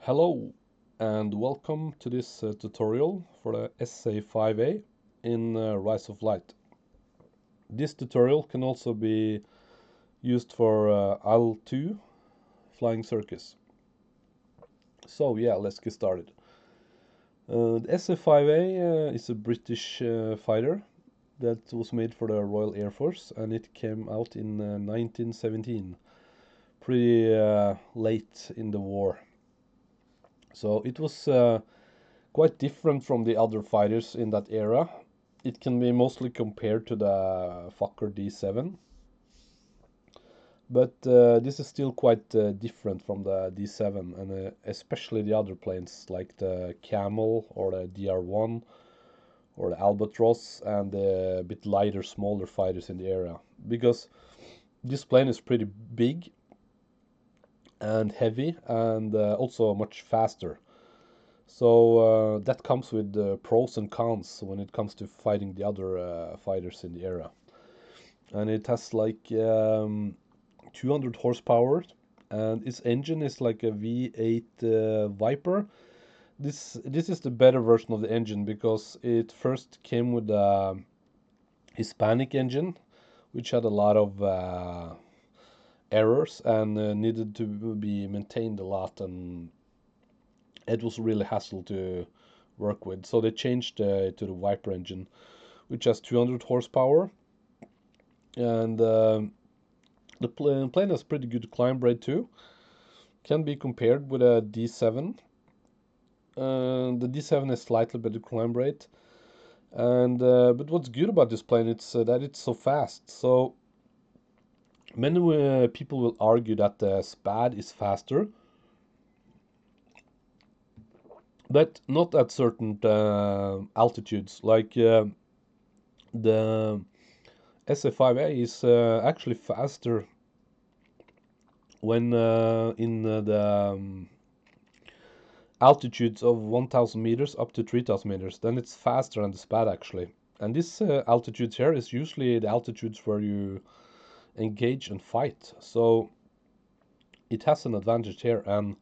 Hello and welcome to this tutorial for the SE5a in Rise of Light. This tutorial can also be used for IL-2 Flying Circus. So yeah, let's get started. The SE5a is a British fighter that was made for the Royal Air Force, and it came out in 1917, pretty late in the war. So it was quite different from the other fighters in that era. It can be mostly compared to the Fokker D7, but this is still quite different from the D7, and especially the other planes like the Camel or the DR1 or the Albatross and the bit lighter, smaller fighters in the era, because this plane is pretty big and heavy and also much faster. So that comes with pros and cons when it comes to fighting the other fighters in the era. And it has like 200 horsepower, and its engine is like a V8 Viper. This is the better version of the engine because it first came with a Hispanic engine, which had a lot of errors and needed to be maintained a lot, and it was really hassle to work with. So they changed to the Viper engine, which has 200 horsepower, and the plane has pretty good climb rate too. Can be compared with a D7. The D7 has slightly better climb rate, and but what's good about this plane it's that it's so fast. So many people will argue that the SPAD is faster, but not at certain altitudes. Like the SE5a is actually faster when in the altitudes of 1000 meters up to 3000 meters. Then it's faster than the SPAD actually. And this altitudes here is usually the altitudes where you engage and fight. So it has an advantage here, and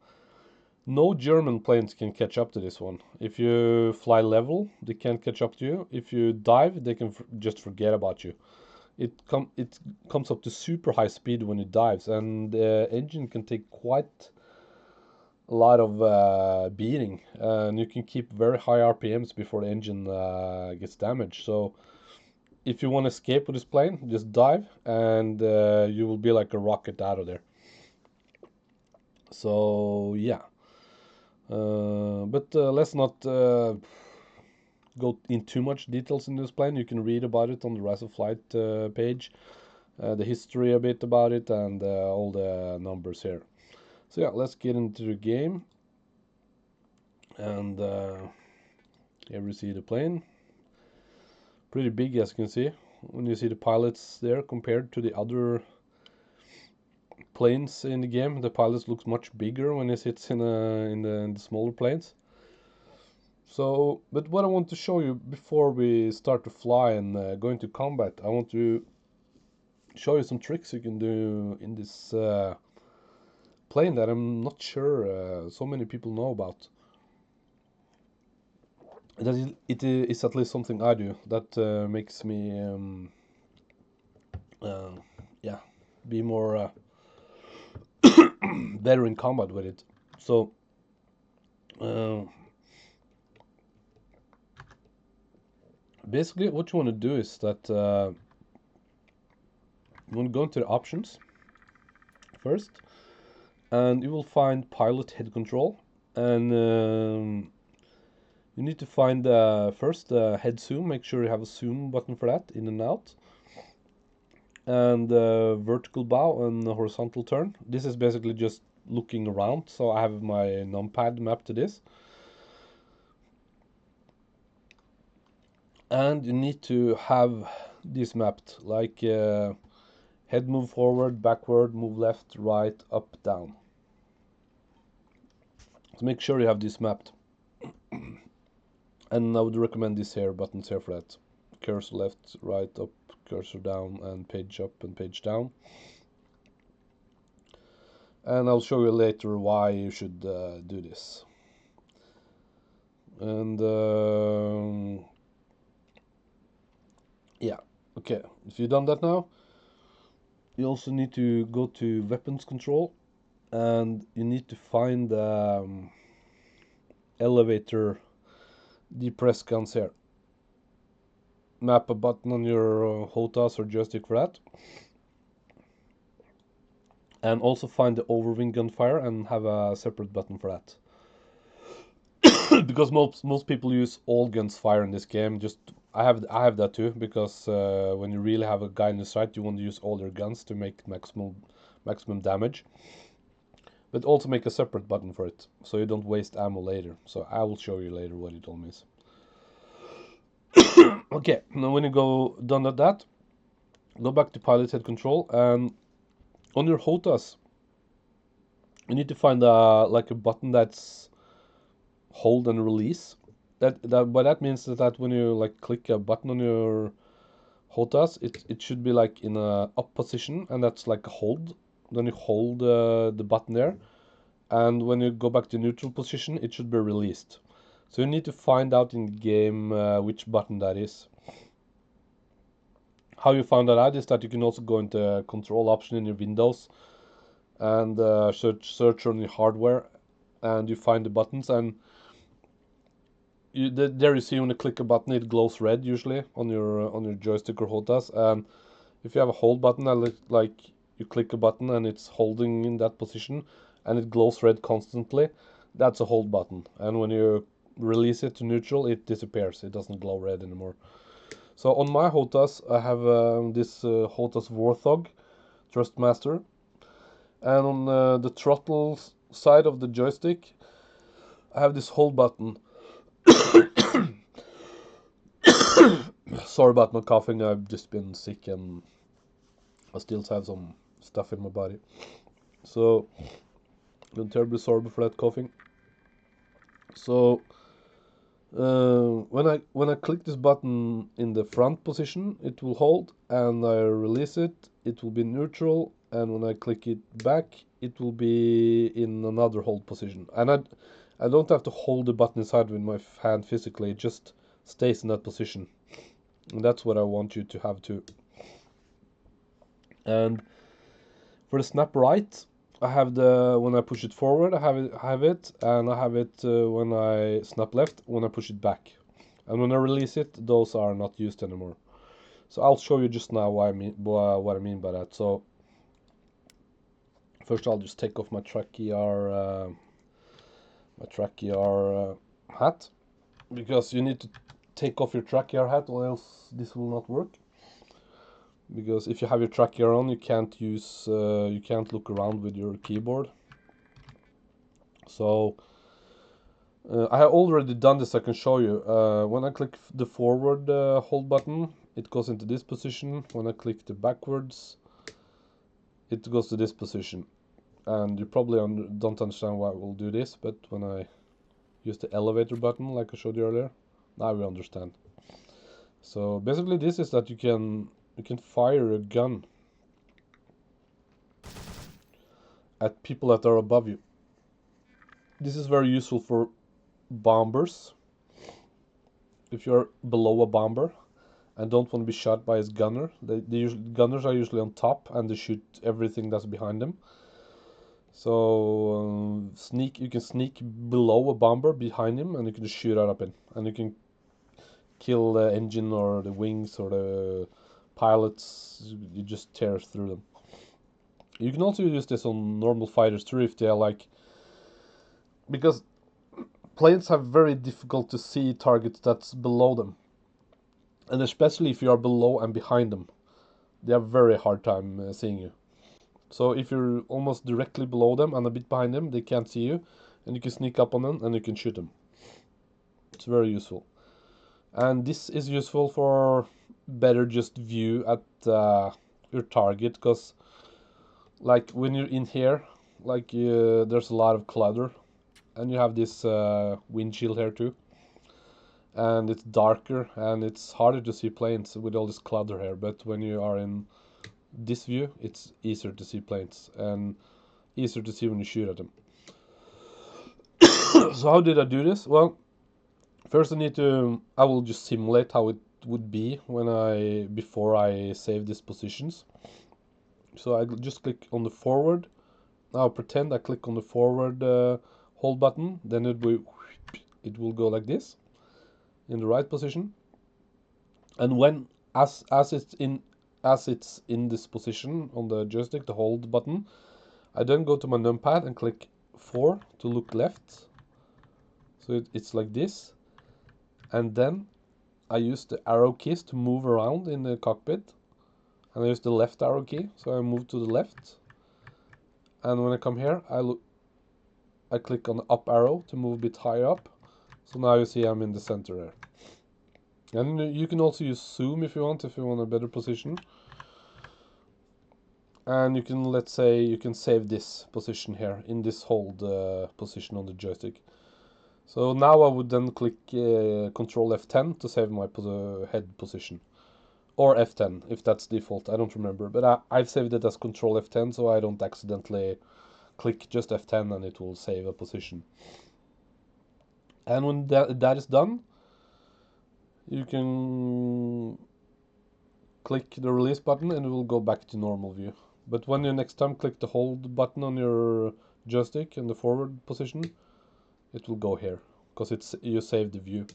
no German planes can catch up to this one. If you fly level, they can't catch up to you. If you dive, they can just forget about you. It comes up to super high speed when it dives, and the engine can take quite a lot of beating, and you can keep very high RPMs before the engine gets damaged. So if you want to escape with this plane, just dive, and you will be like a rocket out of there. So yeah, but let's not go in too much details in this plane. You can read about it on the Rise of Flight page, the history a bit about it, and all the numbers here. So yeah, let's get into the game. And here we see the plane. Pretty big, as you can see. When you see the pilots there compared to the other planes in the game, the pilots looks much bigger when it sits in the smaller planes. So, but what I want to show you before we start to fly and go into combat, I want to show you some tricks you can do in this plane that I'm not sure so many people know about. It is at least something I do that makes me yeah, be more better in combat with it. So basically what you want to do is that you want to go into the options first, and you will find pilot head control, and you need to find first head zoom. Make sure you have a zoom button for that, in and out, and vertical bow and horizontal turn. This is basically just looking around, so I have my numpad mapped to this. And you need to have this mapped, like head move forward, backward, move left, right, up, down. So make sure you have this mapped. And I would recommend these here buttons here for that. Cursor left, right, up, cursor down, and page up and page down. and I'll show you later why you should do this. And yeah, okay, if you've done that now, you also need to go to weapons control, and you need to find elevator depress guns here. Map a button on your HOTAS or joystick for that. And also find the overwing gunfire and have a separate button for that. Because most people use all guns fire in this game. Just I have that too, because when you really have a guy in the sight, you want to use all your guns to make maximum damage. But also make a separate button for it, so you don't waste ammo later. So I will show you later what it all means. Okay, now when you done at that, go back to pilot head control, and on your HOTAS, you need to find like a button that's hold and release. That means that when you like click a button on your HOTAS, it should be like in a up position, and that's like a hold. Then you hold the button there, and when you go back to neutral position, it should be released. So you need to find out in game which button that is. How you find that out is that you can also go into control option in your Windows and search on your hardware, and you find the buttons, and there you see when you click a button, it glows red usually on your joystick or HOTAS. And if you have a hold button, like you click a button and it's holding in that position and it glows red constantly, that's a hold button. And when you release it to neutral, it disappears. It doesn't glow red anymore. So on my HOTAS, I have this HOTAS Warthog Thrustmaster, and on the throttle side of the joystick, I have this hold button. Sorry about my coughing. I've just been sick and I still have some stuff in my body. So I'm terribly sorry for that coughing. So when I click this button in the front position, it will hold, and I release it, it will be neutral, and when I click it back, it will be in another hold position. And I don't have to hold the button inside with my hand physically, it just stays in that position. And that's what I want you to have too. And for the snap right, I have when I push it forward, I have it, and I have it when I snap left, when I push it back. And when I release it, those are not used anymore. So I'll show you just now what I mean by that. So first I'll just take off my track ER hat, because you need to take off your track ER hat or else this will not work. Because if you have your track ER on, you can't look around with your keyboard. So I have already done this. I can show you. When I click the forward hold button, it goes into this position. When I click the backwards, it goes to this position. And you probably don't understand why we'll do this, but when I use the elevator button, like I showed you earlier, now we understand. So basically, this is that you can fire a gun at people that are above you. This is very useful for bombers. If you're below a bomber and don't want to be shot by his gunner, gunners are usually on top and they shoot everything that's behind them. So you can sneak below a bomber behind him, and you can just shoot right up in, and you can kill the engine or the wings or the pilots. You just tear through them. You can also use this on normal fighters too, if they are like, because planes have very difficult to see targets that's below them, and especially if you are below and behind them, they have very hard time seeing you. So if you're almost directly below them and a bit behind them, they can't see you, and you can sneak up on them and you can shoot them. It's very useful. And this is useful for better just view at your target, because like when you're in here, like there's a lot of clutter, and you have this windshield here too, and it's darker and it's harder to see planes with all this clutter here. But when you are in this view, it's easier to see planes, and easier to see when you shoot at them. So how did I do this? Well, first I will just simulate how it would be before I save these positions. So I just click on the forward. Now pretend I click on the forward hold button, then it will go like this in the right position. And when as it's in this position on the joystick, the hold button, I then go to my numpad and click 4 to look left. So it's like this. And then I use the arrow keys to move around in the cockpit. And I use the left arrow key, so I move to the left. And when I come here, I click on the up arrow to move a bit higher up. So now you see I'm in the center here. And you can also use zoom if you want a better position. And you can, let's say, you can save this position here in this hold position on the joystick. So now I would then click Control F10 to save my head position. Or F10, if that's default, I don't remember. But I've saved it as Control F10, so I don't accidentally click just F10 and it will save a position. And when that is done, you can click the release button and it will go back to normal view. But when you next time click the hold button on your joystick in the forward position, it will go here, because you saved the view.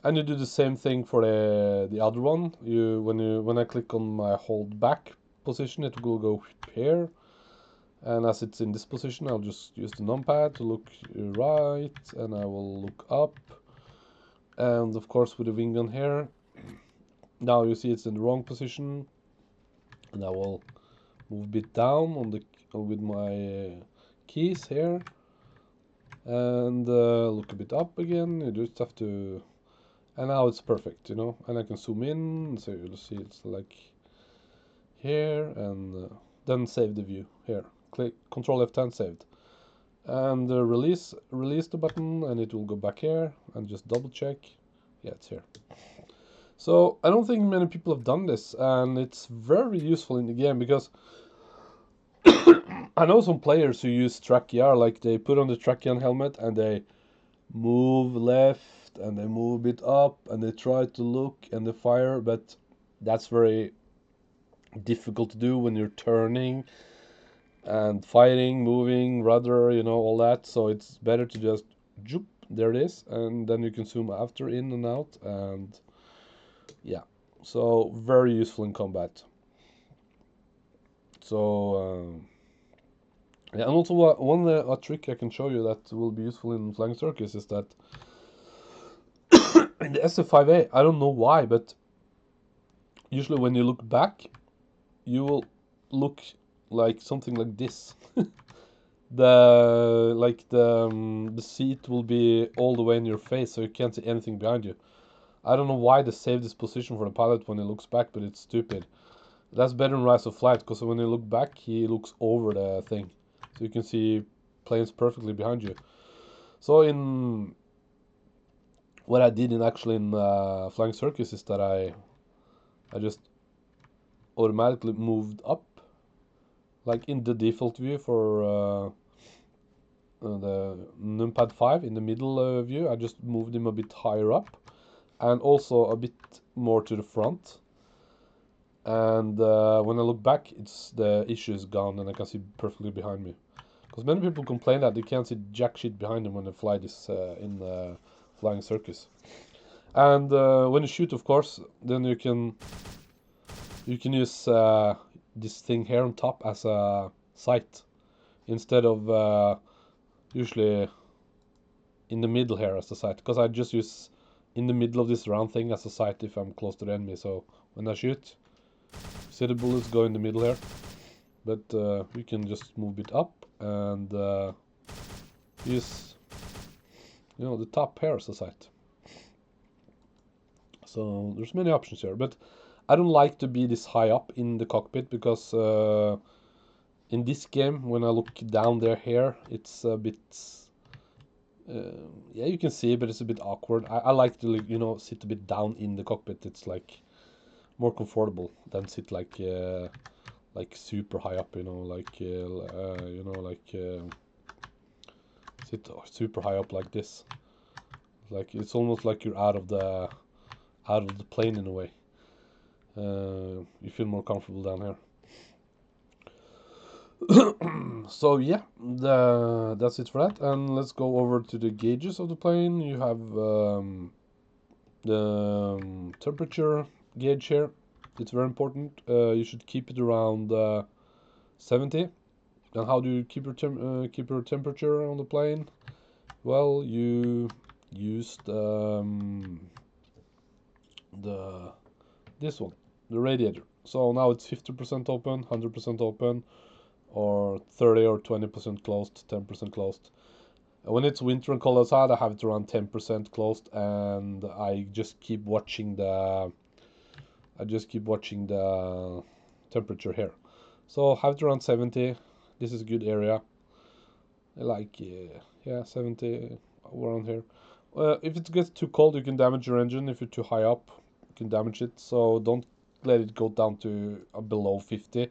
And you do the same thing for the other one. When I click on my hold back position, it will go here. And as it's in this position, I'll just use the numpad to look right, and I will look up. And of course with the wing gun here, now you see it's in the wrong position. And I will move a bit down with my keys here. And look a bit up again. You just have to... And now it's perfect, you know. And I can zoom in, so you'll see it's like here, and then save the view here. Click Control F10, saved. And release the button, and it will go back here, and just double check. Yeah, it's here. So I don't think many people have done this, and it's very useful in the game, because I know some players who use track ER, like they put on the track ER helmet and they move left and they move a bit up and they try to look and they fire, but that's very difficult to do when you're turning and firing, moving, rudder, you know, all that. So it's better to just joop, there it is, and then you can zoom after, in and out, and yeah, so very useful in combat. So yeah, and also one trick I can show you that will be useful in Flying Circus is that in the SE5a, I don't know why, but usually when you look back, you will look like something like this. The seat will be all the way in your face, so you can't see anything behind you. I don't know why they saved this position for the pilot when he looks back, but it's stupid. That's better in Rise of Flight, because when you look back, he looks over the thing, so you can see planes perfectly behind you. So what I did in Flying Circus is that I just automatically moved up, like in the default view for the numpad 5 in the middle view. I just moved him a bit higher up, and also a bit more to the front. And when I look back, the issue is gone, and I can see perfectly behind me. Because many people complain that they can't see jack shit behind them when they fly this in Flying Circus. And when you shoot, of course, then you can use this thing here on top as a sight, instead of usually in the middle here as a sight. Because I just use in the middle of this round thing as a sight if I'm close to the enemy. So when I shoot, see the bullets go in the middle here, but you can just move it up and use, you know, the top here as a sight. So there's many options here, but I don't like to be this high up in the cockpit, because in this game, when I look down there here, it's a bit yeah, you can see, but it's a bit awkward. I like to, you know, sit a bit down in the cockpit. It's like more comfortable than sit like like super high up, you know, like sit super high up like this. Like it's almost like you're out of the plane in a way. You feel more comfortable down here. So yeah, that's it for that. And let's go over to the gauges of the plane. You have the temperature gauge here. It's very important. You should keep it around 70. And how do you keep your temperature on the plane? Well, you use this one, the radiator. So now it's 50% open, 100% open, or 30 or 20% closed, 10% closed. When it's winter and cold outside, I have it around 10% closed, and I just keep watching the temperature here. So have it around 70. This is a good area. Like yeah, 70 around here. If it gets too cold, you can damage your engine. If you're too high up, you can damage it. So don't let it go down to below 50.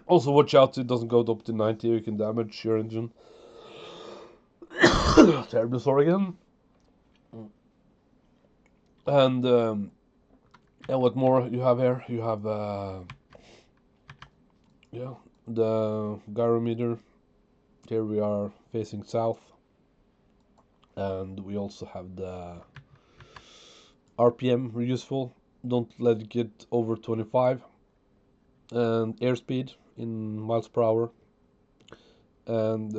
Also watch out it doesn't go up to 90. You can damage your engine. Terribly sorry again. And what more you have here? You have yeah, the gyrometer. Here we are facing south, and we also have the RPM useful. Don't let it get over 25. And airspeed in miles per hour. And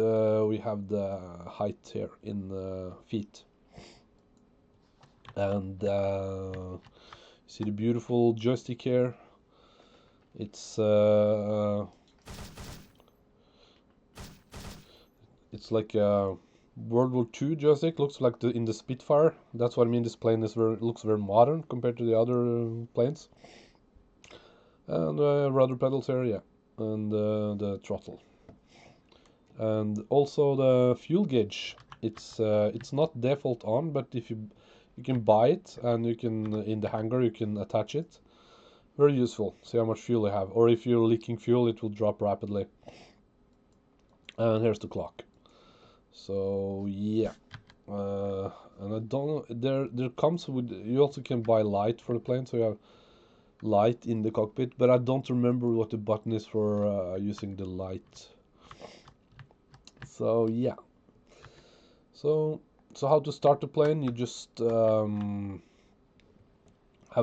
we have the height here in feet. And see the beautiful joystick here. It's like a World War II joystick. Looks like in the Spitfire. That's what I mean. This plane looks very modern compared to the other planes. And rudder pedals here, yeah, and the throttle. And also the fuel gauge. It's not default on, but if you can buy it, and you can in the hangar you can attach it. Very useful. See how much fuel you have, or if you're leaking fuel, it will drop rapidly. And here's the clock. So yeah, and I don't know. There comes with, you also can buy light for the plane, so you have light in the cockpit, but I don't remember what the button is for using the light. So yeah. So how to start the plane? You just have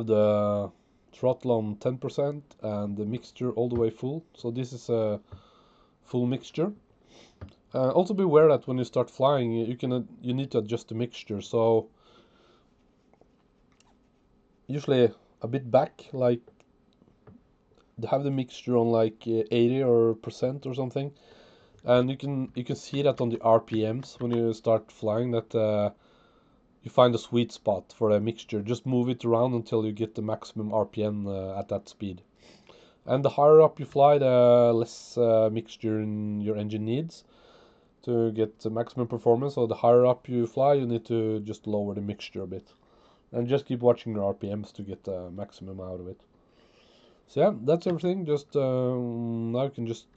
the throttle on 10% and the mixture all the way full. So this is a full mixture. Also be aware that when you start flying, you need to adjust the mixture. So usually a bit back, like have the mixture on like 80 or percent or something, and you can see that on the RPMs when you start flying, that you find a sweet spot for a mixture. Just move it around until you get the maximum RPM at that speed. And the higher up you fly, the less mixture your engine needs to get the maximum performance. So the higher up you fly, you need to just lower the mixture a bit. And just keep watching your RPMs to get the maximum out of it. So yeah, that's everything. Just now you can just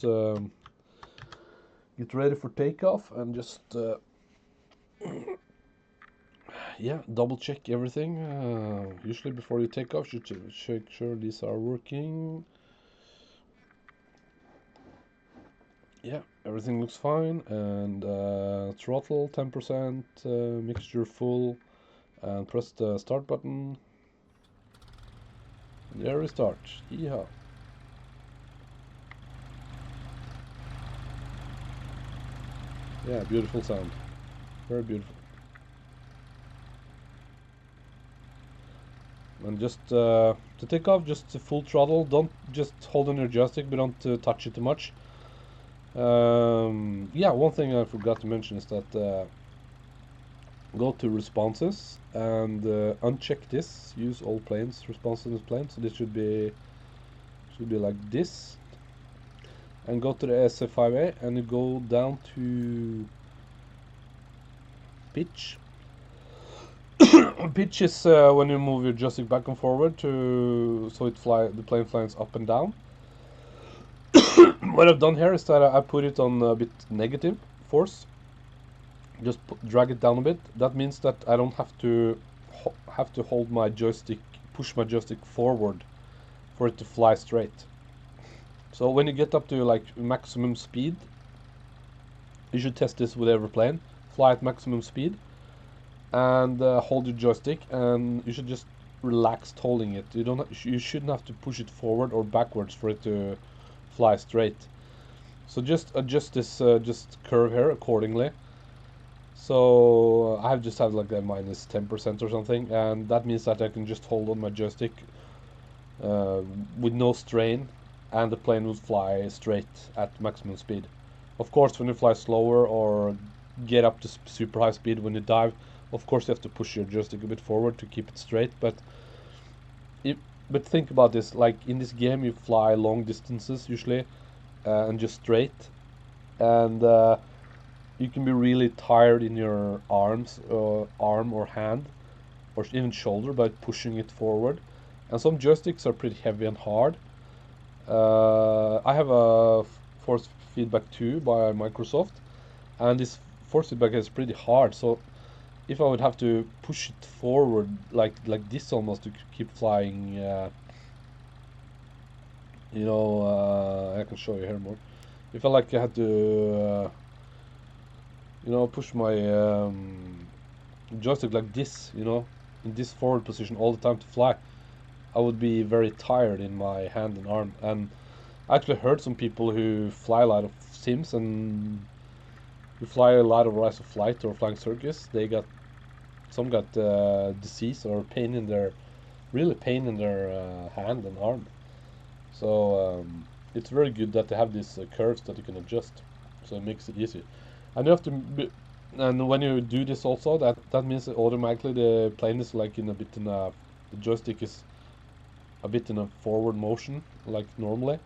get ready for takeoff and just yeah, double check everything. Usually before you take off, you should check sure these are working. Yeah, everything looks fine. And throttle 10%, mixture full, and press the start button. There we start. Yeehaw. Yeah, beautiful sound. Very beautiful. And just to take off, just full throttle. Don't just hold on your joystick, but don't touch it too much. Yeah, one thing I forgot to mention is that go to responses and uncheck this. Use all planes, responsiveness planes. So this should be like this. And go to the SE5a and you go down to pitch. Pitch is when you move your joystick back and forward so the plane flies up and down. What I've done here is that I put it on a bit negative force. Just drag it down a bit. That means that I don't have to hold my joystick, push my joystick forward for it to fly straight. So when you get up to like maximum speed, you should test this with every plane. Fly at maximum speed and hold your joystick, and you should just relax holding it. You shouldn't have to push it forward or backwards for it to fly straight. So just adjust this just curve here accordingly. So I have just had like a minus 10% or something, and that means that I can just hold on my joystick uh, with no strain, and the plane will fly straight at maximum speed. Of course, when you fly slower or get up to super high speed when you dive, of course you have to push your joystick a bit forward to keep it straight. If, but think about this: like in this game, you fly long distances usually, and just straight, and you can be really tired in your arm or hand, or even shoulder by pushing it forward. And some joysticks are pretty heavy and hard. I have a force feedback 2 by Microsoft, and this force feedback is pretty hard. So if I would have to push it forward like this almost to keep flying, I can show you here more. If I had to, push my joystick like this, in this forward position all the time to fly, I would be very tired in my hand and arm. And I actually heard some people who fly a lot of sims and who fly a lot of Rise of Flight or Flying Circus. Some got disease or really pain in their hand and arm. So it's very good that they have these curves that you can adjust, so it makes it easy. And you have to, and when you do this also, that means that automatically the plane is like the joystick is a bit in a forward motion, like normally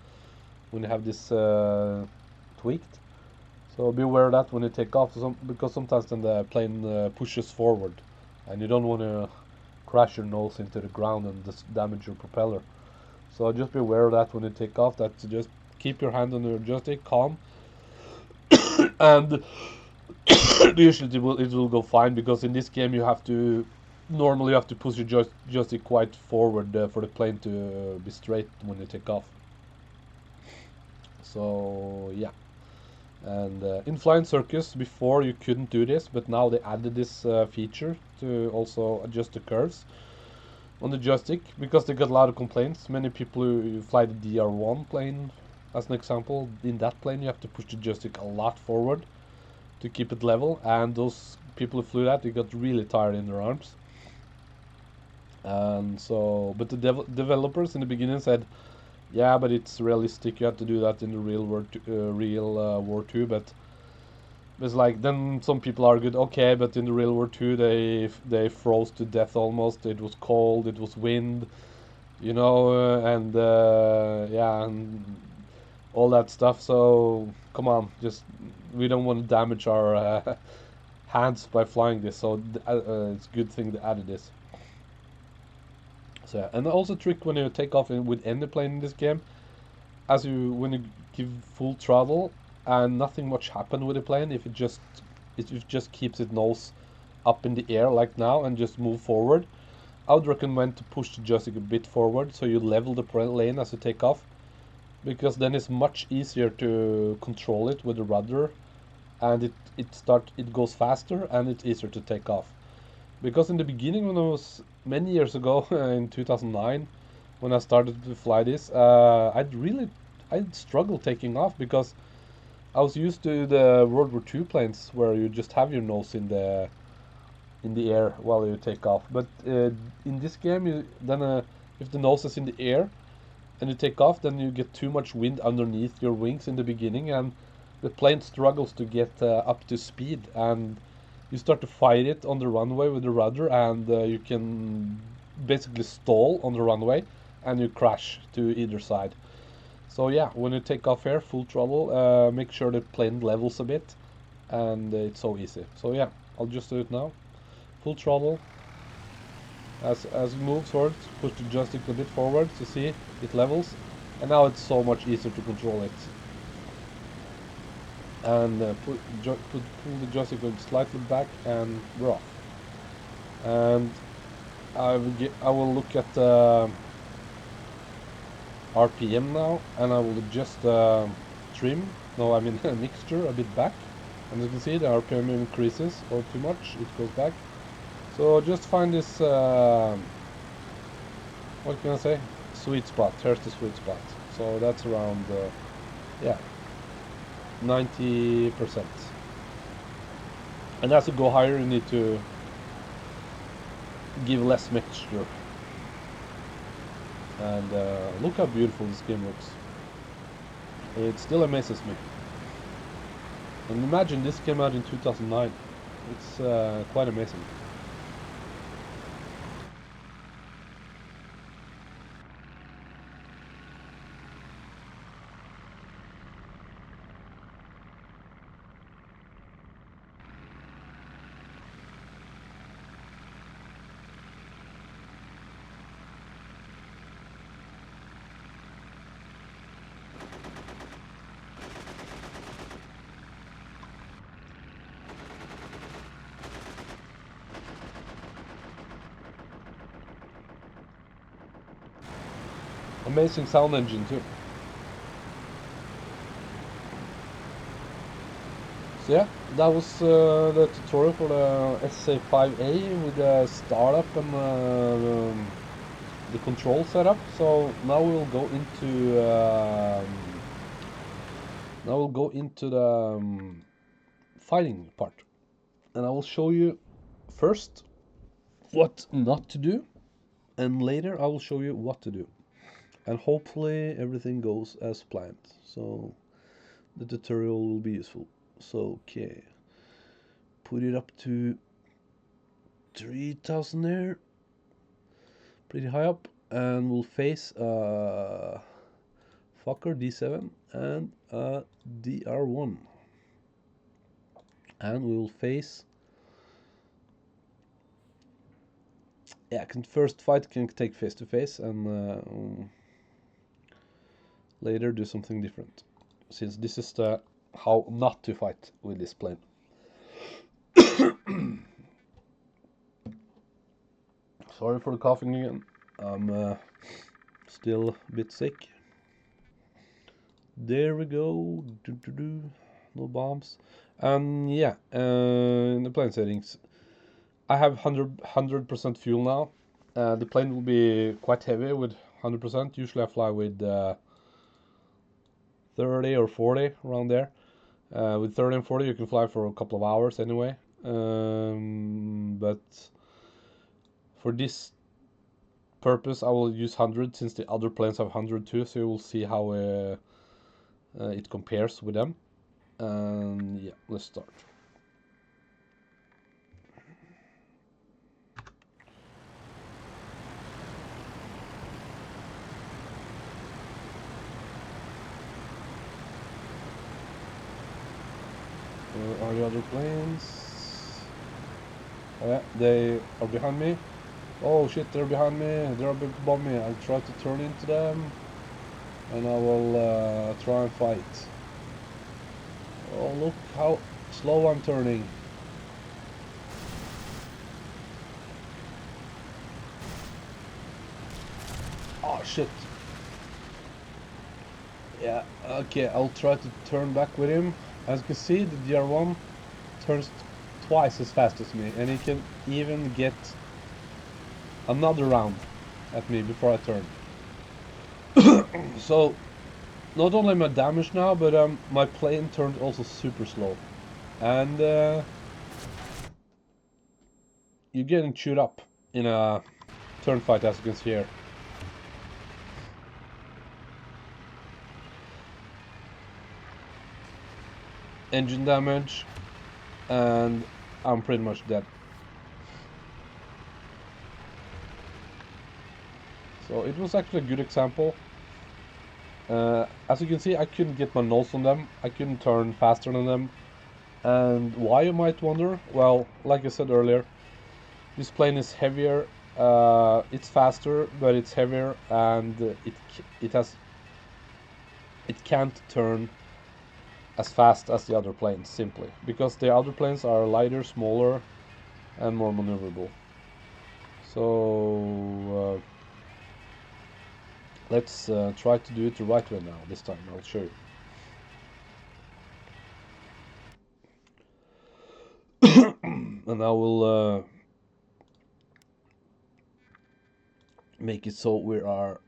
when you have this tweaked. So be aware of that when you take off, because sometimes then the plane pushes forward, and you don't want to crash your nose into the ground and damage your propeller. So just be aware of that when you take off. That just keep your hand on your joystick, calm, and usually it will go fine, because in this game normally you have to push your joystick quite forward for the plane to be straight when you take off. So yeah, and in Flying Circus before you couldn't do this, but now they added this feature to also adjust the curves on the joystick, because they got a lot of complaints. Many people who fly the DR1 plane, as an example, in that plane you have to push the joystick a lot forward to keep it level, and those people who flew that, they got really tired in their arms. And so, but the developers in the beginning said, yeah, but it's realistic, you have to do that in the real war 2, but it's like, then some people argued, okay, but in the real war 2 they froze to death almost. It was cold, it was wind, and yeah, and all that stuff. So come on, just we don't want to damage our hands by flying this. So it's a good thing they added this. So yeah, and also trick when you take off with any plane in this game, when you give full throttle and nothing much happen with the plane, if it just keeps its nose up in the air like now and just move forward, I would recommend to push the joystick a bit forward so you level the plane as you take off, because then it's much easier to control it with the rudder, and it goes faster and it's easier to take off. Because in the beginning, when I was many years ago in 2009, when I started to fly this, I'd struggled taking off, because I was used to the World War II planes where you just have your nose in the air while you take off. But in this game, if the nose is in the air and you take off, then you get too much wind underneath your wings in the beginning, and the plane struggles to get up to speed, and you start to fight it on the runway with the rudder, and you can basically stall on the runway and you crash to either side. So yeah, when you take off here, full throttle, make sure the plane levels a bit, and it's so easy. So yeah, I'll just do it now. Full throttle. As it moves forward, push the joystick a bit forward to see it levels, and now it's so much easier to control it. and pull the joystick slightly back, and we're off. And I will look at the RPM now, and I will adjust trim. No, I mean mixture a bit back. And you can see the RPM increases, or too much, it goes back. So just find this, what can I say? Sweet spot. Here's the sweet spot. So that's around, yeah, 90%. And as you go higher, you need to give less mixture. And look how beautiful this game looks. It still amazes me. And imagine this came out in 2009. It's quite amazing. Amazing sound engine too. So yeah, that was the tutorial for the SE5a with the startup and the control setup. So now we'll go into the fighting part, and I will show you first what not to do, and later I will show you what to do, and hopefully everything goes as planned. So the tutorial will be useful. So okay, put it up to 3000 there, pretty high up, and we'll face Fokker D7 and DR1, and we will face, yeah, first fight can take face to face, and later do something different, since this is the how not to fight with this plane. Sorry for the coughing again. I'm still a bit sick. There we go. No bombs. And yeah, in the plane settings, I have 100% fuel now. The plane will be quite heavy with 100%. Usually I fly with 30 or 40, around there. With 30 and 40 you can fly for a couple of hours anyway. But for this purpose I will use 100, since the other planes have 100 too, so you will see how it compares with them. And yeah, let's start. Where are the other planes? Oh yeah, they are behind me. Oh shit, they're behind me. They're above me. I'll try to turn into them, and I will try and fight. Oh, look how slow I'm turning. Oh shit. Yeah, okay, I'll try to turn back with him. As you can see, the DR1 turns twice as fast as me, and he can even get another round at me before I turn. So not only am I damaged now, but my plane turned also super slow, and you're getting chewed up in a turn fight, as you can see here. Engine damage, and I'm pretty much dead. So it was actually a good example. As you can see, I couldn't get my nose on them. I couldn't turn faster than them. And why, you might wonder? Well, like I said earlier, this plane is heavier. It's faster, but it's heavier, and it can't turn as fast as the other planes, simply because the other planes are lighter, smaller, and more maneuverable. So let's try to do it the right way now. This time I'll show you. And I will make it so we are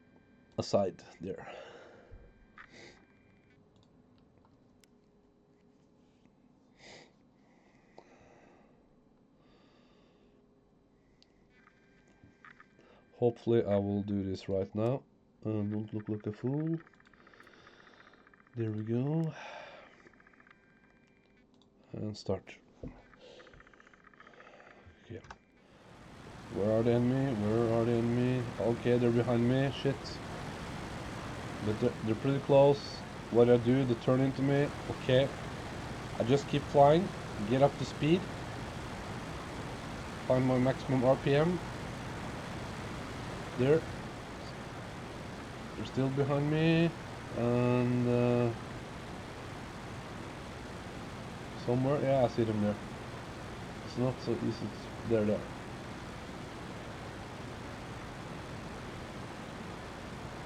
aside there. Hopefully I will do this right now. Don't look like a fool. There we go. And start. Okay. Where are the enemy? Where are the enemy? Okay, they're behind me. Shit. But they're pretty close. What I do, they turn into me. Okay. I just keep flying. Get up to speed. Find my maximum RPM. There. They're still behind me. And somewhere. Yeah, I see them there. It's not so easy. They're there.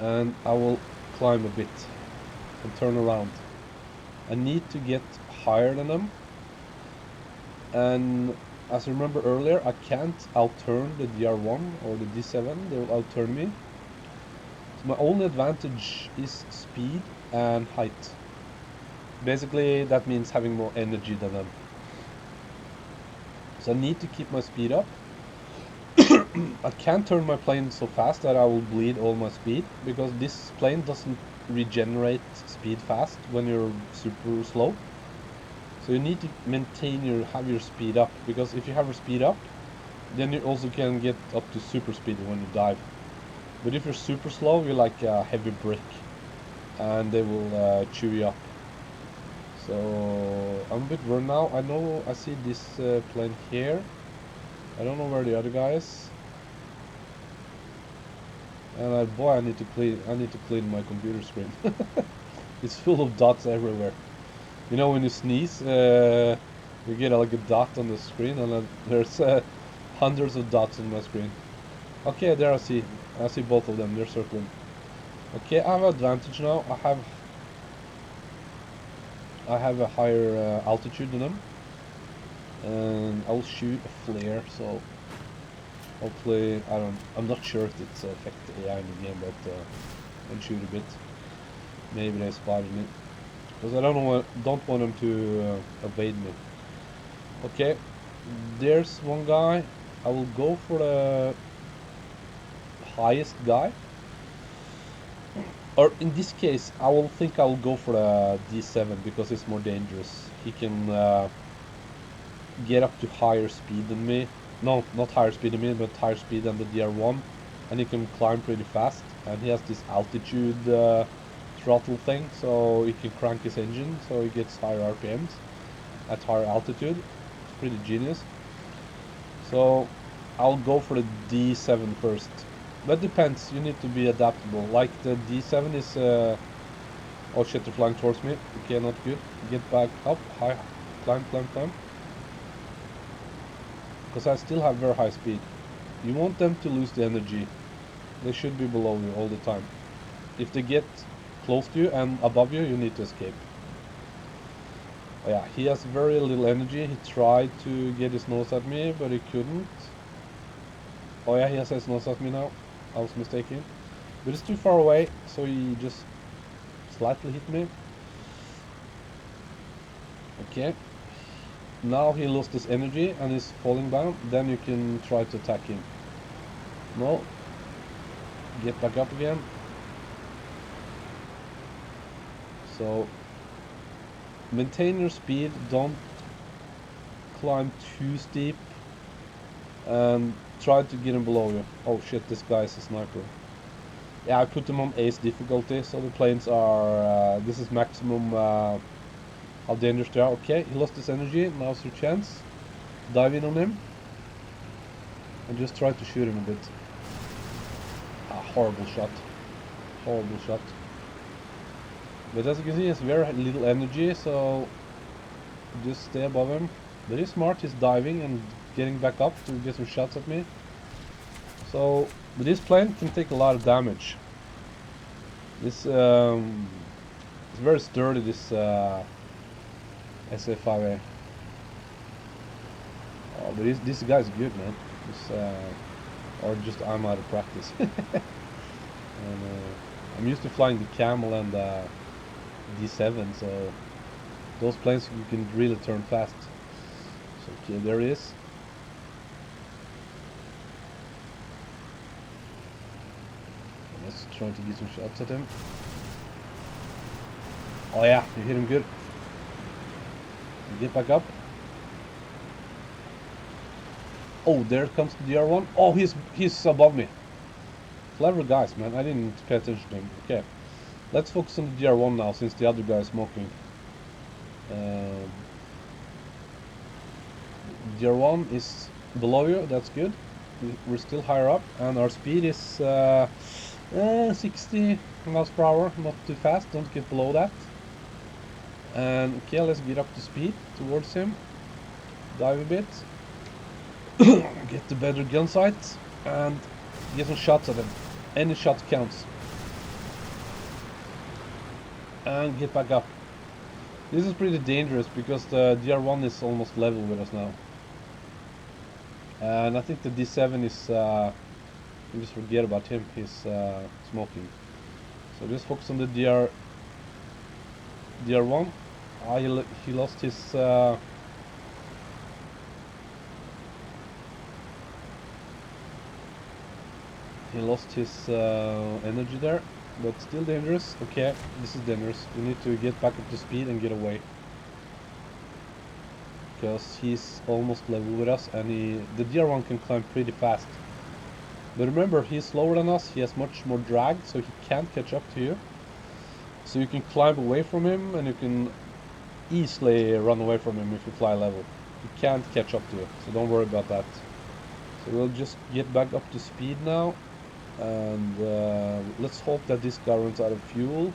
And I will climb a bit and turn around. I need to get higher than them, and as I remember earlier, I can't outturn the DR1 or the D7, they will outturn me. So my only advantage is speed and height. Basically that means having more energy than them. So I need to keep my speed up. I can't turn my plane so fast that I will bleed all my speed, because this plane doesn't regenerate speed fast when you're super slow. So you need to have your speed up, because if you have your speed up, then you also can get up to super speed when you dive. But if you're super slow, you're like a heavy brick, and they will chew you up. So I'm a bit worried now. I know I see this plane here. I don't know where the other guy is. And boy, I need to clean my computer screen. It's full of dots everywhere. You know, when you sneeze, you get like a dot on the screen, and then there's hundreds of dots on my screen. Okay, there I see both of them. They're circling. Okay, I have advantage now. I have a higher altitude than them, and I'll shoot a flare. So hopefully, I'm not sure if it's affect the AI in the game, but I'll shoot a bit. Maybe they spotted me, because I don't want them to evade me. Okay, there's one guy. I will go for the highest guy, or in this case I will go for the D7, because it's more dangerous. He can get up to higher speed than me. No, not higher speed than me, but higher speed than the DR1, and he can climb pretty fast, and he has this altitude throttle thing, so he can crank his engine so he gets higher RPMs at higher altitude. It's pretty genius. So I'll go for the D7 first. That depends, you need to be adaptable. Like the D7 is oh shit, they're flying towards me. Okay, not good. Get back up, high, climb. Because I still have very high speed. You want them to lose the energy. They should be below you all the time. If they get close to you and above you, you need to escape. Oh yeah, he has very little energy. He tried to get his nose at me, but he couldn't. Oh yeah, he has his nose at me now. I was mistaken. But it's too far away, so he just slightly hit me. Okay. Now he lost his energy and is falling down. Then you can try to attack him. No. Get back up again. So maintain your speed, don't climb too steep, and try to get him below you. Oh shit, this guy is a sniper. Yeah, I put him on ace difficulty, so the planes are, this is maximum how dangerous they are. Okay, he lost his energy, now's your chance. Dive in on him, and just try to shoot him a bit. Ah, horrible shot. Horrible shot. But as you can see, he has very little energy, so just stay above him. But he's smart, he's diving and getting back up to get some shots at me. So, but this plane can take a lot of damage. This it's very sturdy, this SE5a. Oh, but this guy's good, man. Or just I'm out of practice. And I'm used to flying the Camel and D7, so those planes you can really turn fast. So okay, there he is. Let's try to get some shots at him. Oh yeah, you hit him good. Get back up. Oh, there comes the DR1. Oh, he's above me. Clever guys, man. I didn't pay attention to him. Okay, let's focus on the DR1 now, since the other guy is smoking. DR1 is below you. That's good. We're still higher up, and our speed is 60 miles per hour. Not too fast. Don't get below that. And okay, let's get up to speed towards him. Dive a bit. Get the better gun sight and get some shots at him. Any shot counts. And get back up. This is pretty dangerous because the DR1 is almost level with us now. And I think the D7 is... you just forget about him, he's smoking. So just focus on the DR1. He lost his... he lost his energy there, but still dangerous. Okay, this is dangerous. We need to get back up to speed and get away. Because he's almost level with us, and the DR1 can climb pretty fast. But remember, he's slower than us, he has much more drag, so he can't catch up to you. So you can climb away from him, and you can easily run away from him if you fly level. He can't catch up to you, so don't worry about that. So we'll just get back up to speed now. And let's hope that this guy runs out of fuel.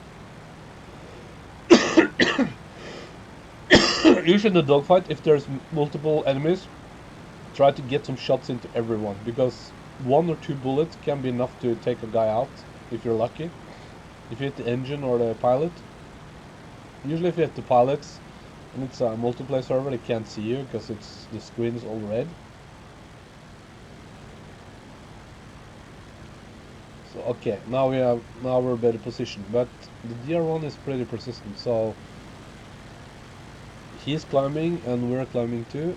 Usually in the dogfight, if there's multiple enemies, try to get some shots into everyone, because 1 or 2 bullets can be enough to take a guy out, if you're lucky. If you hit the engine or the pilot. Usually if you hit the pilots, and it's a multiplayer server, they can't see you, because the screen is all red. So okay, now we're better positioned, but the DR1 is pretty persistent, so he's climbing and we're climbing too.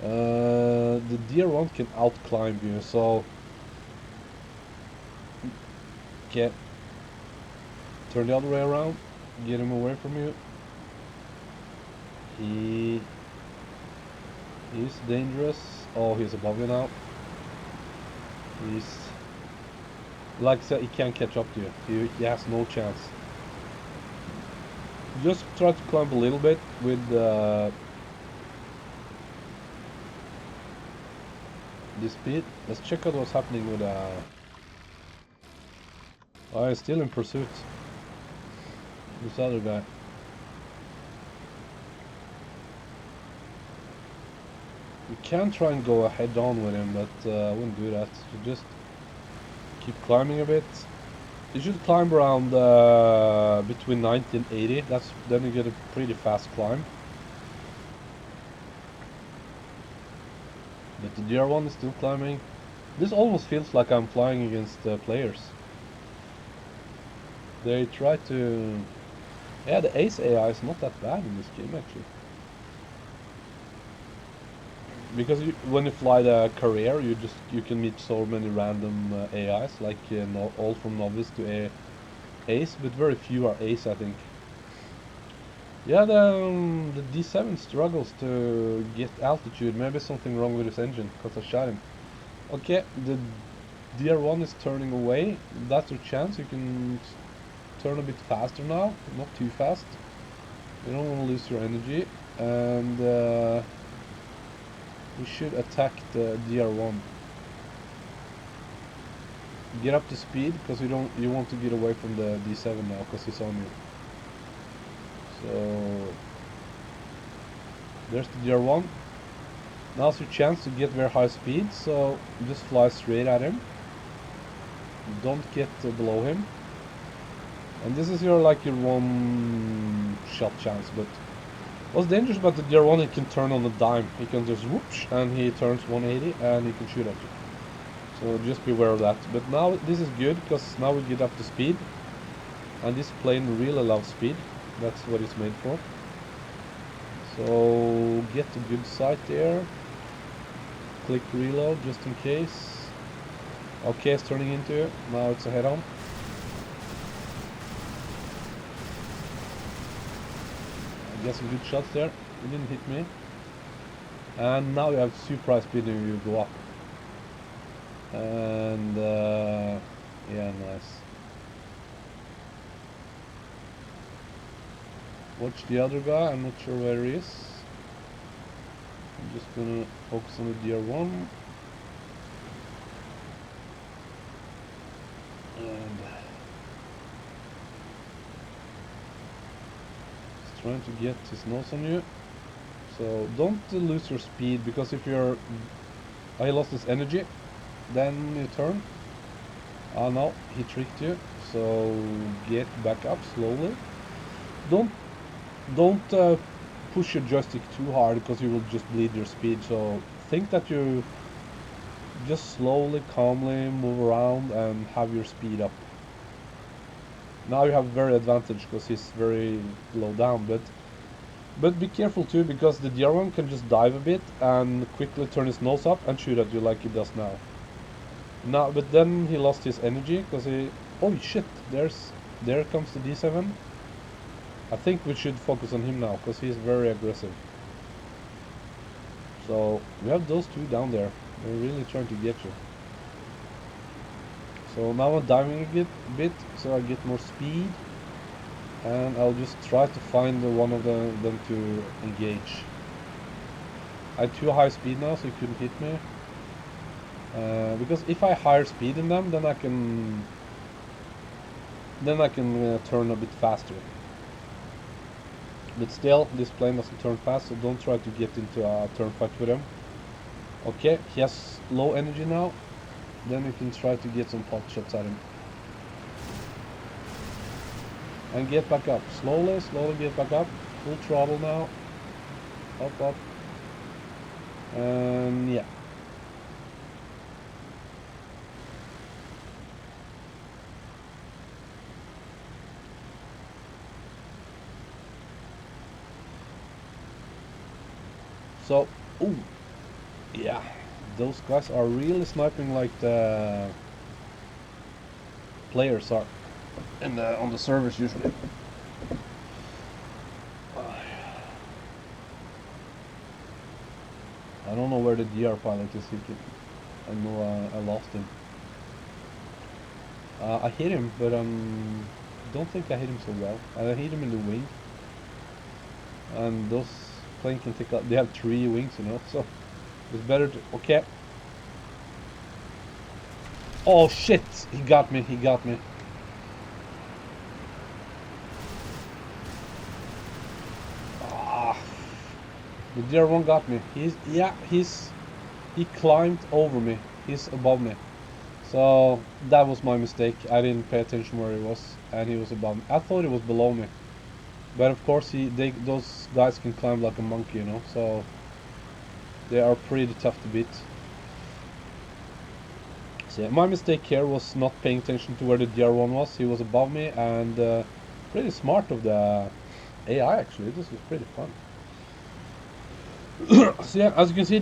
The DR1 can out climb you, so okay, turn the other way around, get him away from you. He's dangerous. Oh, he's above you now. Like I said, he can't catch up to you. He has no chance. Just try to climb a little bit with this speed. Let's check out what's happening with oh, he's still in pursuit. This other guy. You can try and go head on with him, but I wouldn't do that. So just keep climbing a bit. You should climb around between 90 and 80. Then you get a pretty fast climb. But the DR1 is still climbing. This almost feels like I'm flying against players. They try to... Yeah, the Ace AI is not that bad in this game actually. Because when you fly the career, you can meet so many random AIs, like all from novice to ace, but very few are ace, I think. Yeah, the D7 struggles to get altitude. Maybe something wrong with his engine, because I shot him. Okay, the DR1 is turning away. That's your chance. You can turn a bit faster now, not too fast. You don't want to lose your energy, and we should attack the DR1. Get up to speed, because you want to get away from the D7 now, because he's on you. So there's the DR1. Now's your chance to get very high speed, so just fly straight at him. Don't get below him. And this is your like your one shot chance, but what's dangerous about the DR1, it can turn on a dime. He can just whoosh and he turns 180 and he can shoot at you. So just be aware of that. But now this is good because now we get up to speed. And this plane really loves speed. That's what it's made for. So get a good sight there. Click reload just in case. Okay, it's turning into it. Now it's a head-on. I get some good shots there. It didn't hit me. And now you have super high speed when you go up. And yeah, nice. Watch the other guy. I'm not sure where he is. I'm just gonna focus on the DR1. And he's trying to get his nose on you. So don't lose your speed, because if you're... Oh, he lost his energy. Then you turn. Oh no, he tricked you. So get back up slowly. Don't push your joystick too hard, because you will just bleed your speed. So think that you just slowly, calmly move around and have your speed up. Now you have very advantage because he's very low down, but be careful too, because the DR1 can just dive a bit and quickly turn his nose up and shoot at you like he does now. But then he lost his energy because he... Oh shit! There comes the D7. I think we should focus on him now, because he's very aggressive. So we have those two down there. They're really trying to get you. So now I'm diving a bit, so I get more speed. And I'll just try to find one of them to engage. I had too high speed now, so he couldn't hit me. Because if I higher speed than them, then I can turn a bit faster. But still, this plane doesn't turn fast, so don't try to get into a turn fight with him. Okay, he has low energy now. Then you can try to get some pot shots at him. And get back up. Slowly get back up. Full throttle now. Up. And yeah. So, ooh, yeah, those guys are really sniping like the players are on the servers usually. I don't know where the DR pilot is. I know I lost him. I hit him, but don't think I hit him so well. I hit him in the wing, and those plane can take out. They have 3 wings, you know, so it's better to... Okay. Oh shit! He got me. Ah, the DR1 got me. He climbed over me. He's above me. So that was my mistake. I didn't pay attention where he was, and he was above me. I thought he was below me. But of course, those guys can climb like a monkey, you know, so they are pretty tough to beat. So yeah, my mistake here was not paying attention to where the DR1 was. He was above me, and pretty smart of the AI actually. This was pretty fun. So yeah, as you can see,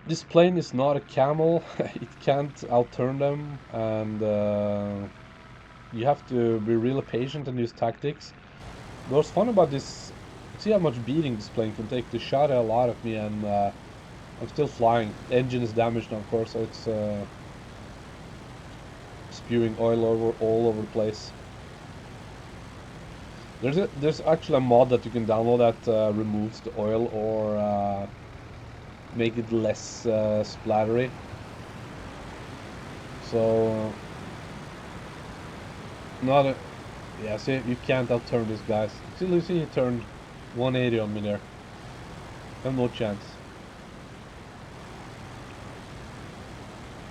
this plane is not a camel. It can't outturn them, and you have to be really patient and use tactics. But what's fun about this, see how much beating this plane can take. They shot a lot at me, and I'm still flying. The engine is damaged now, of course, so it's spewing oil all over the place. There's actually a mod that you can download that removes the oil or make it less splattery. So Yeah, see, you can't outturn these guys. See, Lucy, he turned 180 on me there. I have no chance.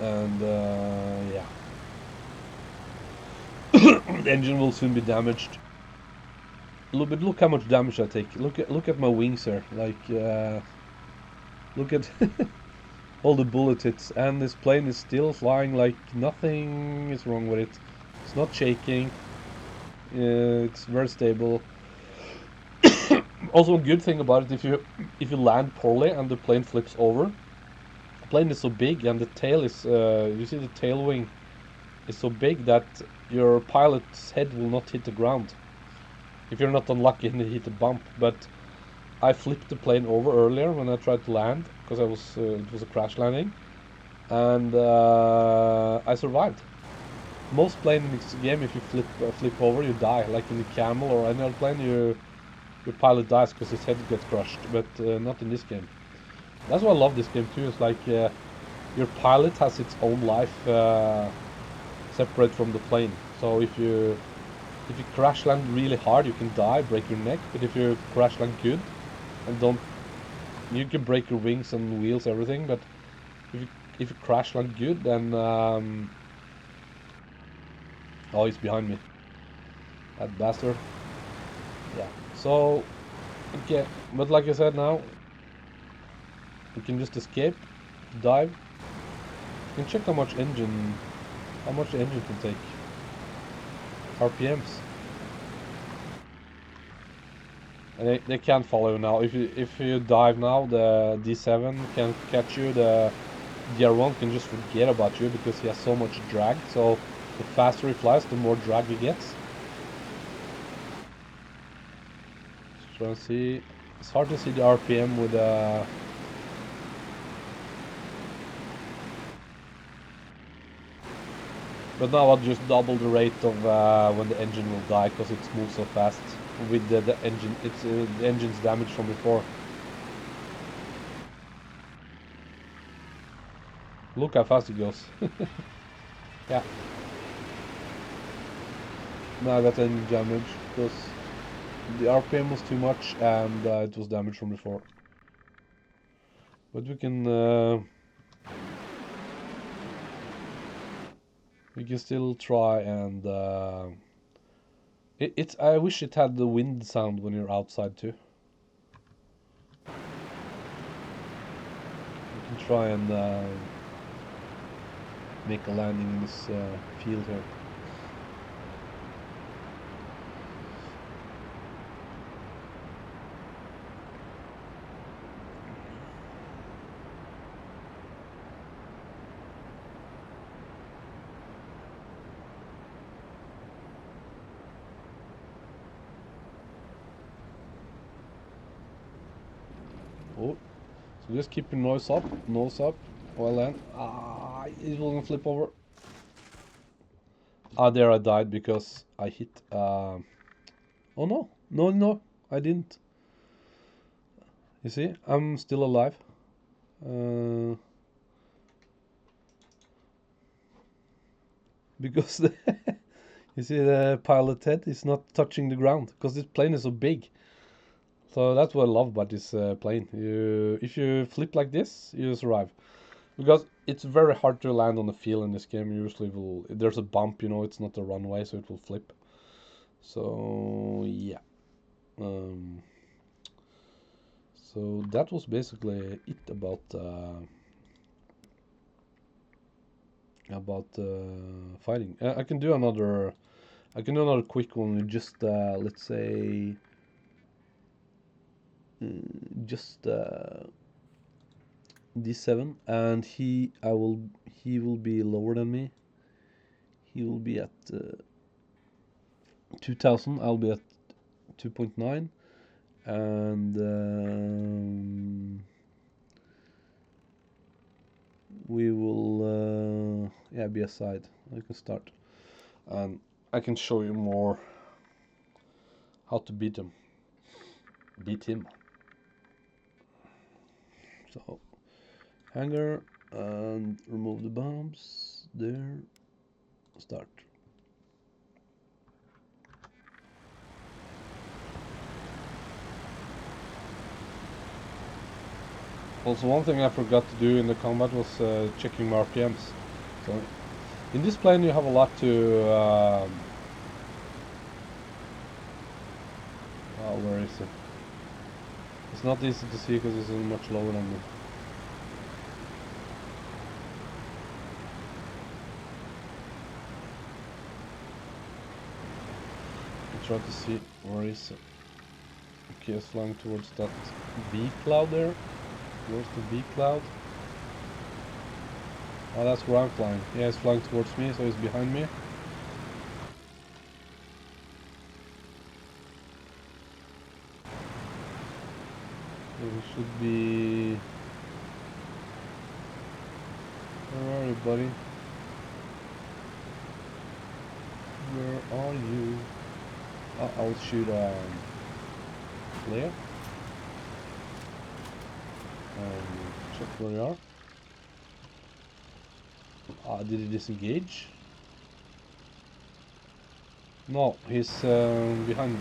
And yeah, the engine will soon be damaged. But look how much damage I take. Look at my wings here. Like look at all the bullet hits, and this plane is still flying like nothing is wrong with it. It's not shaking. It's very stable. Also, a good thing about it, if you land poorly and the plane flips over, the plane is so big and the tail is you see the tail wing is so big that your pilot's head will not hit the ground if you're not unlucky and hit a bump. But I flipped the plane over earlier when I tried to land because it was a crash landing, and I survived. Most plane in this game, if you flip over, you die. Like in the Camel or any other plane, your pilot dies because his head gets crushed. But not in this game. That's why I love this game too. It's like your pilot has its own life separate from the plane. So if you crash land really hard, you can die, break your neck. But if you crash land good and don't, you can break your wings and wheels, everything. But if you crash land good, then oh, he's behind me, that bastard. Yeah. So okay, but like I said, now we can just escape, dive. You can check how much the engine can take. RPMs. And they can't follow you now. If you dive now, the D7 can catch you. The DR1 can just forget about you because he has so much drag. So the faster he flies, the more drag he gets. Just trying to see. It's hard to see the RPM with but now I'll just double the rate of when the engine will die because it moves so fast. With the engine, it's the engine's damaged from before. Look how fast it goes. Yeah. Now I got engine damage because the RPM was too much and it was damaged from before. But we can still try and it's. I wish it had the wind sound when you're outside too. We can try and make a landing in this field here. Oh, so just keep your nose up, while land. Ah, it will not flip over. Ah, there I died because I hit. Oh no, no, I didn't. You see, I'm still alive. Uh, because you see the pilot head is not touching the ground because this plane is so big. So that's what I love about this plane. If you flip like this, you survive. Because it's very hard to land on the field in this game. Usually will there's a bump, it's not a runway, so it will flip. So yeah. Um, so that was basically it about fighting. I can do another quick one with just let's say just D7, and he will be lower than me. He will be at 2000. I'll be at 2.9, and we will yeah, be aside. I can start, and I can show you more how to beat him. So hangar and remove the bombs there. Start. Also, one thing I forgot to do in the combat was checking my RPMs. So, in this plane you have a lot to... oh, where is it? It's not easy to see because it's much lower than me. I try to see where is it. Okay, it's flying towards that V cloud there. Where's the V cloud? Oh, that's where I'm flying. Yeah, it's flying towards me, so he's behind me. So he should be... Where are you, buddy? Where are you? I'll shoot flare. Check where you are. Did he disengage? No, he's behind me.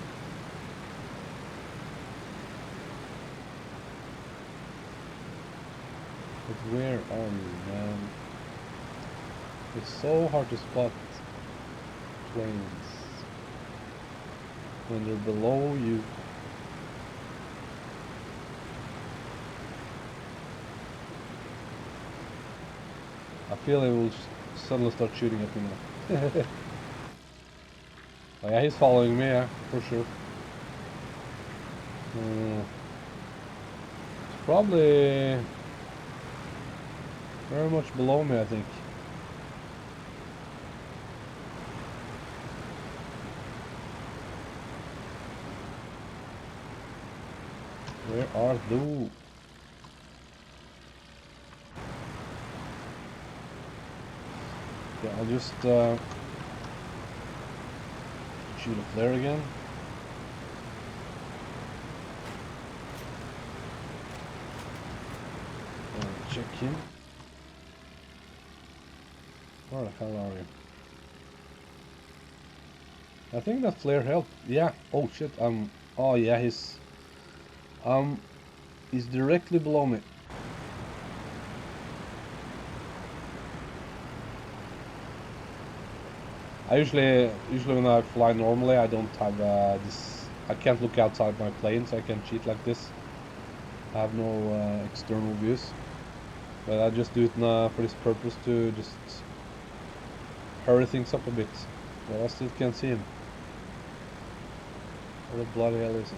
But where are you, man? It's so hard to spot planes when they're below you. I feel it will suddenly start shooting at me now. Oh yeah, he's following me, yeah, for sure. It's probably very much below me, I think. Where are those? Yeah, I'll just shoot a flare again. Check him. Where the hell are you? I think that flare helped. Yeah. Oh shit. Oh yeah. He's directly below me. Usually when I fly normally, I don't have this. I can't look outside my plane, so I can cheat like this. I have no external views, but I just do it for this purpose to just hurry things up a bit. But I still can't see him. Where the bloody hell is he?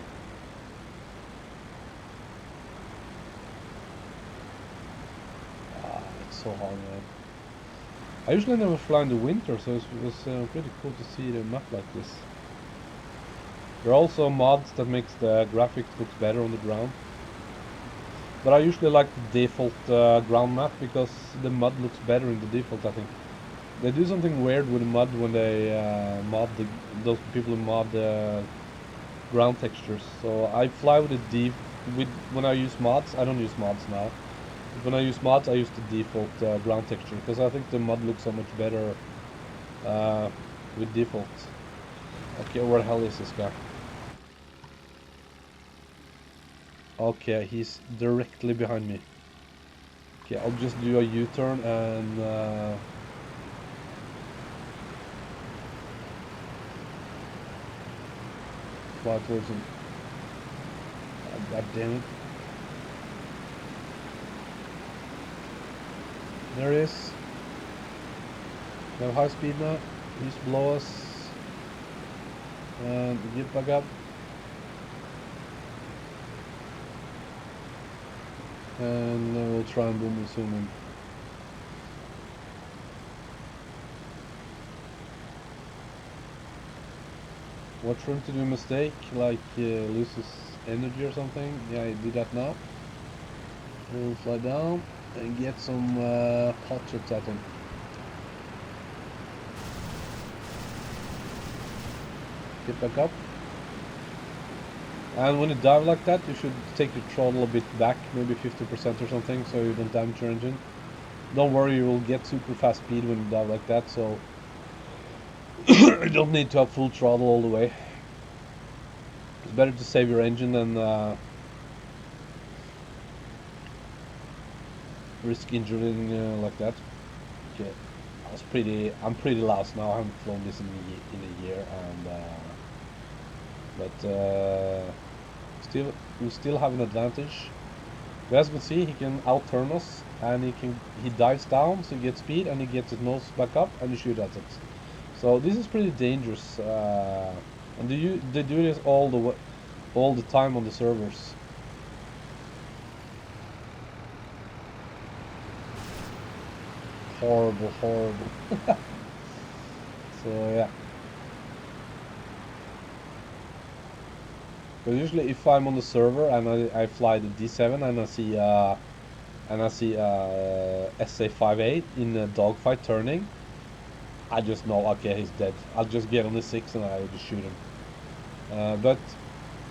It's so hard, man. I usually never fly in the winter, so it was pretty cool to see the map like this. There are also mods that makes the graphics look better on the ground. But I usually like the default ground map because the mud looks better in the default, I think. They do something weird with the mud when they mod those people who mod the ground textures. So I fly with when I use mods. I don't use mods now. But when I use mods, I use the default ground texture because I think the mud looks so much better with default. Okay, where the hell is this guy? Okay, he's directly behind me. Okay, I'll just do a U-turn and fly towards him. God damn it. There he is. We have high speed now. He's below us. And get back up. And we'll try and boom zoom him. Watch for him to do a mistake, like loses energy or something. Yeah, he did that now. We'll fly down and get some pot shots at him. Get back up. And when you dive like that, you should take your throttle a bit back, maybe 50% or something, so you don't damage your engine. Don't worry, you will get super fast speed when you dive like that, so you don't need to have full throttle all the way. It's better to save your engine than risk injuring like that. Okay, I'm pretty lost now. I haven't flown this in a year, and still we still have an advantage. But as we can see, he can outturn us, and he dives down, so he gets speed, and he gets his nose back up, and he shoots at it. So this is pretty dangerous, and they do this all the time on the servers. Horrible, horrible. So yeah. But usually, if I'm on the server and I fly the D7 and I see SE5a in a dogfight turning, I just know, okay, he's dead. I'll just get on the 6 and I'll just shoot him. But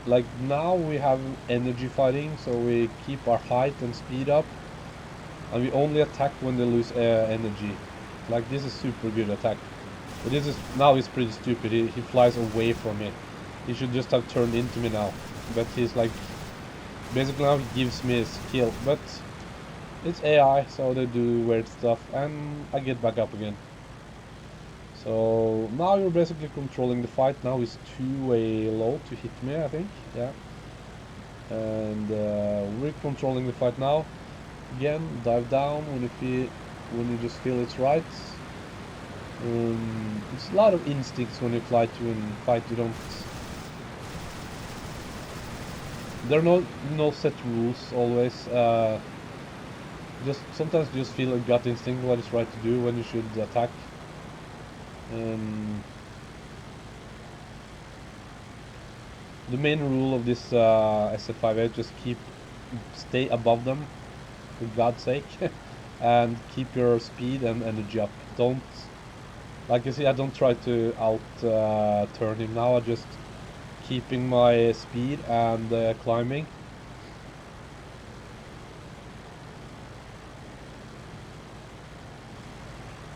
like now we have energy fighting, so we keep our height and speed up, and we only attack when they lose energy. Like this is super good attack. But this is now he's pretty stupid. He flies away from me. He should just have turned into me now. But he's like, basically now he gives me his kill. But it's AI, so they do weird stuff, and I get back up again. So now you're basically controlling the fight. Now he's too way low to hit me, I think. Yeah. And we're controlling the fight now. Again, dive down when you just feel it's right. It's a lot of instincts when you fly to and fight. You don't. There are no set rules always. Just sometimes you just feel a gut instinct what is right to do when you should attack. The main rule of this SE5a is just stay above them, for God's sake, and keep your speed and energy up. Don't, like you see, I don't try to turn him now. I just keeping my speed and climbing.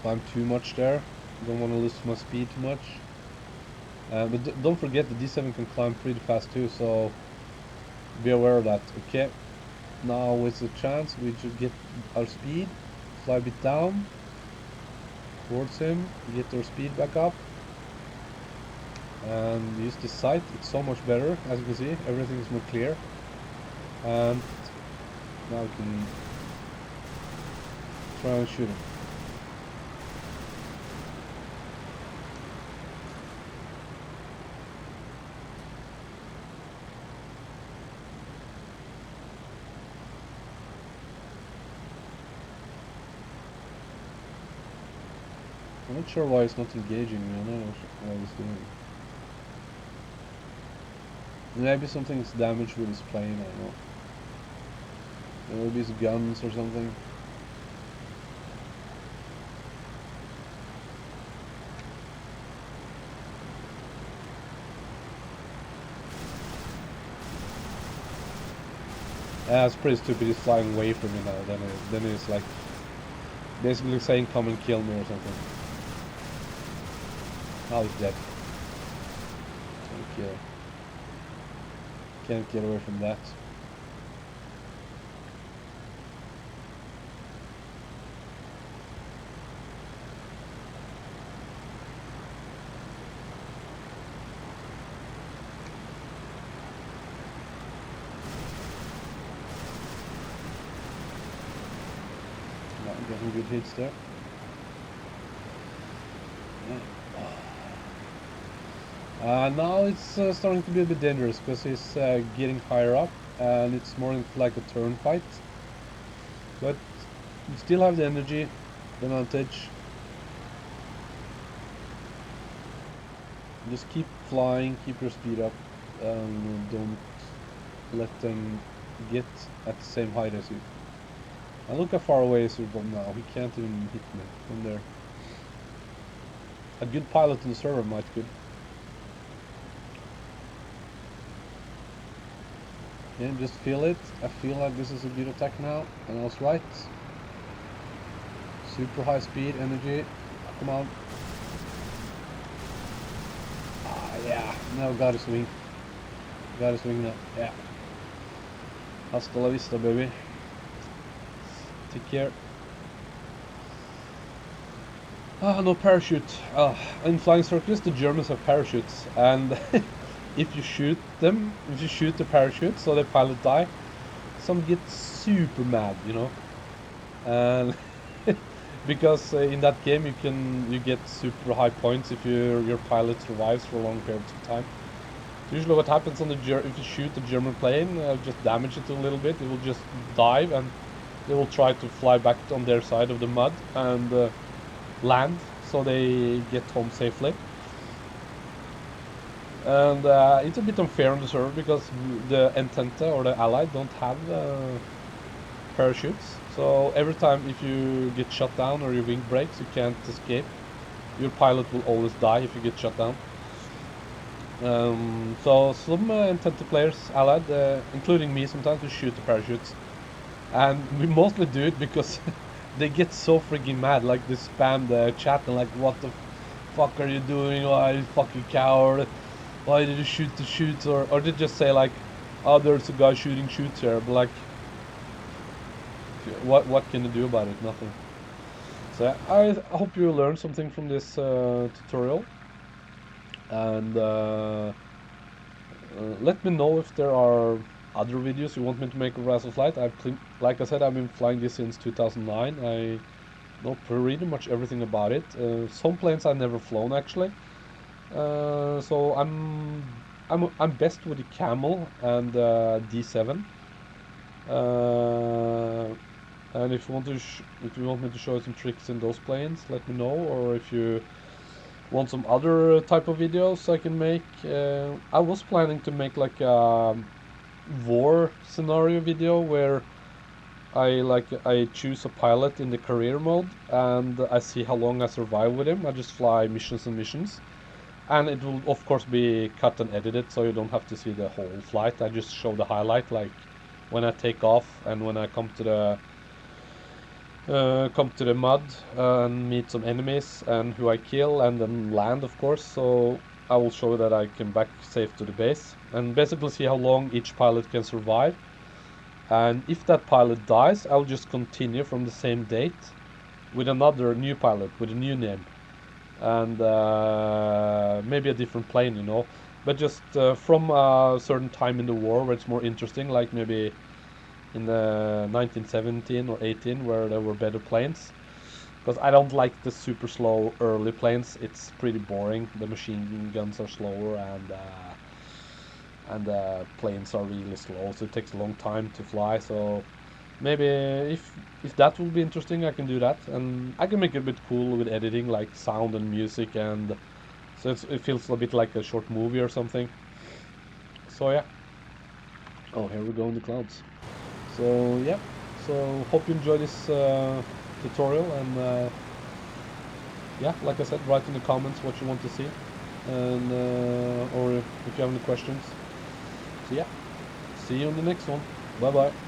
Climb too much there. Don't want to lose my speed too much. But don't forget the D7 can climb pretty fast too, so be aware of that. Okay, now with a chance we should get our speed, fly a bit down towards him, get our speed back up, and use the sight. It's so much better, as you can see, everything is more clear. And now we can try and shoot him. I'm not sure why it's not engaging me. I don't know what it's doing. Maybe something's damaged with his plane, I don't know. Maybe his guns or something. Yeah, it's pretty stupid. He's flying away from me now. Then it's like basically saying, "Come and kill me" or something. Now he's dead. Okay. Can't get away from that. Not getting good hits there. Now it's starting to be a bit dangerous because he's getting higher up, and it's more like a turn fight. But you still have the energy advantage. Just keep flying, keep your speed up, and don't let them get at the same height as you. And look how far away is your bomb now. He can't even hit me from there. A good pilot in the server might could. Yeah, just feel it. I feel like this is a good attack now, and I was right. Super high speed, energy. Come on. Ah, yeah. Now got a swing. Got a swing now. Yeah. Hasta la vista, baby. take care. Ah, no parachute. In flying circus, the Germans have parachutes, and if you shoot them, if you shoot the parachute, so the pilot die, some get super mad, you know, and because in that game you get super high points if your pilot survives for long periods of time. Usually, what happens on the if you shoot the German plane, just damage it a little bit, it will just dive and they will try to fly back on their side of the mud and land, so they get home safely. And it's a bit unfair on the server because the Entente or the Allied don't have parachutes. So every time if you get shot down or your wing breaks, you can't escape. Your pilot will always die if you get shot down. So some Entente players, Allied, including me sometimes, we shoot the parachutes. And we mostly do it because they get so freaking mad, like they spam the chat and like, what the fuck are you doing? Why you fucking coward? Why did you shoot the shoots? Or they just say like, oh, there's a guy shooting shoots here, but like, what can you do about it? Nothing. So I hope you learned something from this tutorial, and let me know if there are other videos you want me to make of Rise of Flight. Like I said, I've been flying this since 2009. I know pretty much everything about it. Some planes I've never flown actually. So I'm best with the Camel and D7. And if you want if you want me to show you some tricks in those planes, let me know. Or if you want some other type of videos I can make, I was planning to make like a war scenario video where I choose a pilot in the career mode and I see how long I survive with him. I just fly missions and missions, and it will of course be cut and edited, so you don't have to see the whole flight. I just show the highlight, like when I take off and when I come to the mud and meet some enemies and who I kill, and then land, of course. So I will show that I came back safe to the base and basically see how long each pilot can survive. And if that pilot dies, I'll just continue from the same date with another new pilot with a new name and maybe a different plane, you know. But just from a certain time in the war where it's more interesting, like maybe in the 1917 or 18, where there were better planes. Because I don't like the super slow early planes. It's pretty boring. The machine guns are slower and the planes are really slow, so it takes a long time to fly. So maybe if that will be interesting, I can do that, and I can make it a bit cool with editing, like sound and music, and so it feels a bit like a short movie or something. So yeah. Oh, here we go in the clouds. So yeah, so hope you enjoy this tutorial, and yeah, like I said, write in the comments what you want to see, and or if you have any questions. So yeah, see you on the next one. Bye bye.